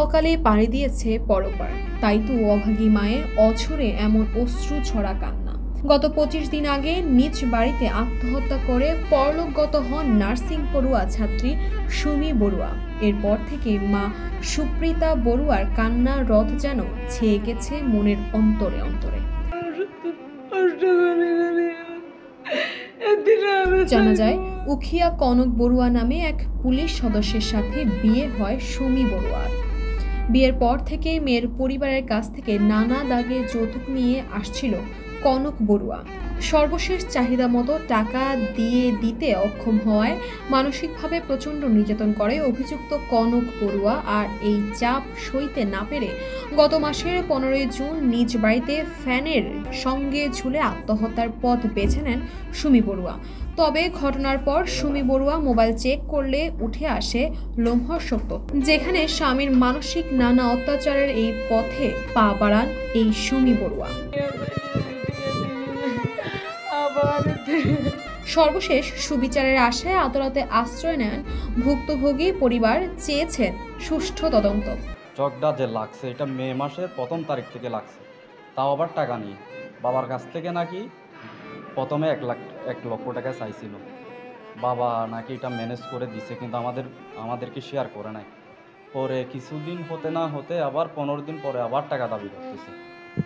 অকালে পাড়ি দিয়েছে পরপার। তাই তো অভাগী মায়ের অঝরে এমন অশ্রু ছড়া কান্না। গত 25 দিন আগে নিজ বাড়িতে আত্মহত্যা করে পরলোকগত হন নার্সিং পড়ুয়া ছাত্রী সুমি বড়ুয়া। এরপর থেকে মা সুপ্রিতা বড়ুয়ার কান্নার রথ যেন ছেয়ে গেছে মনের অন্তরে অন্তরে। জানা যায়, উখিয়া কনক বড়ুয়া নামে এক পুলিশ সদস্যের সাথে বিয়ে হয় সুমি বড়ুয়ার। বিয়ের পর থেকে মেয়ের পরিবারের কাছ থেকে নানা দাগে যৌতুক নিয়ে আসছিল কনক বড়ুয়া। সর্বশেষ চাহিদা মতো টাকা দিতে অক্ষম হওয়ায় মানসিকভাবে প্রচণ্ড নির্যাতন করে অভিযুক্ত কনক বড়ুয়া। আর এই চাপ সইতে না পেরে গত মাসের 15 জুন নিজ বাড়িতে ফ্যানের সঙ্গে ঝুলে আত্মহত্যার পথ বেছে নেন সুমি বড়ুয়া। তবে ঘটনার পর সুমি বড়ুয়া মোবাইল চেক করলে উঠে আসে লোমহর্ষক তথ্য, যেখানে স্বামীর মানসিক নানা অত্যাচারের এই পথে পা বাড়ান এই সুমি বড়ুয়া। সর্বশেষ সুবিচারের আশায় আদালতে আশ্রয় নেন ভুক্তভোগী পরিবার, চেয়েছেন সুষ্ঠু তদন্ত। চকটা যে লাগছে এটা মে মাসের 1 তারিখ থেকে লাগছে, তাও আবার টাকা নিয়ে। বাবার কাছ থেকে নাকি প্রথমে 1 লক্ষ টাকা চাইছিল, বাবা নাকি এটা ম্যানেজ করে দিছে, কিন্তু আমাদেরকে শেয়ার করে নাই। পরে কিছুদিন হতে না হতে আবার 15 দিন পরে আবার টাকা দাবি করতেছে,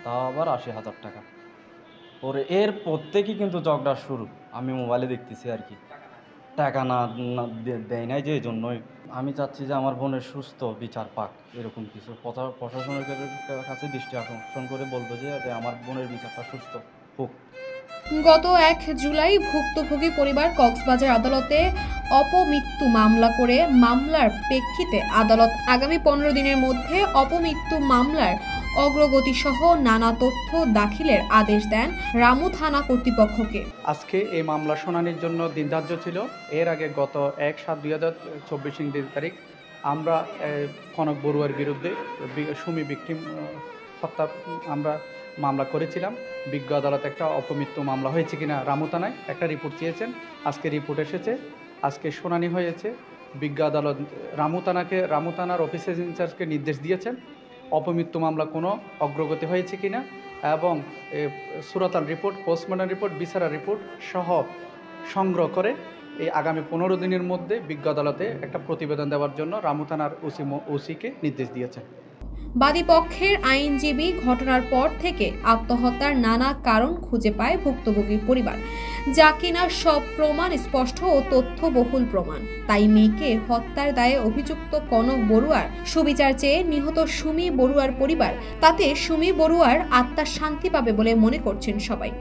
তাও আবার 80,000 টাকা। পরে এর প্রত্যেকই কিন্তু ঝগড়া শুরু, আমি মোবাইলে দেখতেছি আর কি। টাকা না দেয় নাই, যে জন্যই আমি চাচ্ছি যে আমার বোনের সুস্থ বিচার পাক, এরকম কিছু প্রশাসনের কাছে দৃষ্টি আকর্ষণ করে বলবো যে আমার বোনের বিচারটা সুস্থ হোক। গত 1 জুলাই ভুক্তভোগী পরিবার কক্সবাজার আদালতে অপমৃত্যু মামলা করে মামলার প্রেক্ষিতে আদালত আগামী 15 দিনের মধ্যে অপমৃত্যু মামলার অগ্রগতি সহ নানা তথ্য দাখিলের আদেশ দেন রামু থানা কর্তৃপক্ষকে। আজকে এই মামলা শুনানির জন্য দিন ধার্য ছিল। এর আগে গত 1/7/2024 তারিখ আমরা কনক বড়ুয়ার বিরুদ্ধে সুমি ভিকটিম হত্যা আমরা মামলা করেছিলাম। বিজ্ঞ আদালত একটা অপমৃত্যু মামলা হয়েছে কিনা রামু থানায় একটা রিপোর্ট চেয়েছেন। আজকে রিপোর্ট এসেছে, আজকে শুনানি হয়েছে। বিজ্ঞ আদালত রামু থানার অফিসার ইনচার্জকে নির্দেশ দিয়েছেন অপমৃত্যু মামলা কোনো অগ্রগতি হয়েছে কিনা এবং সুরতাল রিপোর্ট, পোস্টমর্টম রিপোর্ট, বিচারা রিপোর্ট সহ সংগ্রহ করে এই আগামী 15 দিনের মধ্যে বিজ্ঞ আদালতে একটা প্রতিবেদন দেওয়ার জন্য রামু থানার ওসিকে নির্দেশ দিয়েছেন। বাদী পক্ষের আইনজীবী ঘটনার পর থেকে আত্মহত্যার নানা কারণ খুঁজে পায় ভুক্তভোগীর পরিবার, যা কিনা সব প্রমাণ স্পষ্ট ও তথ্যবহুল প্রমাণ। তাই মেয়েকে হত্যার দায়ে অভিযুক্ত কনক বড়ুয়ার সুবিচার চেয়ে নিহত সুমি বড়ুয়ার পরিবার, তাতে সুমি বড়ুয়ার আত্মার শান্তি পাবে বলে মনে করছেন সবাই।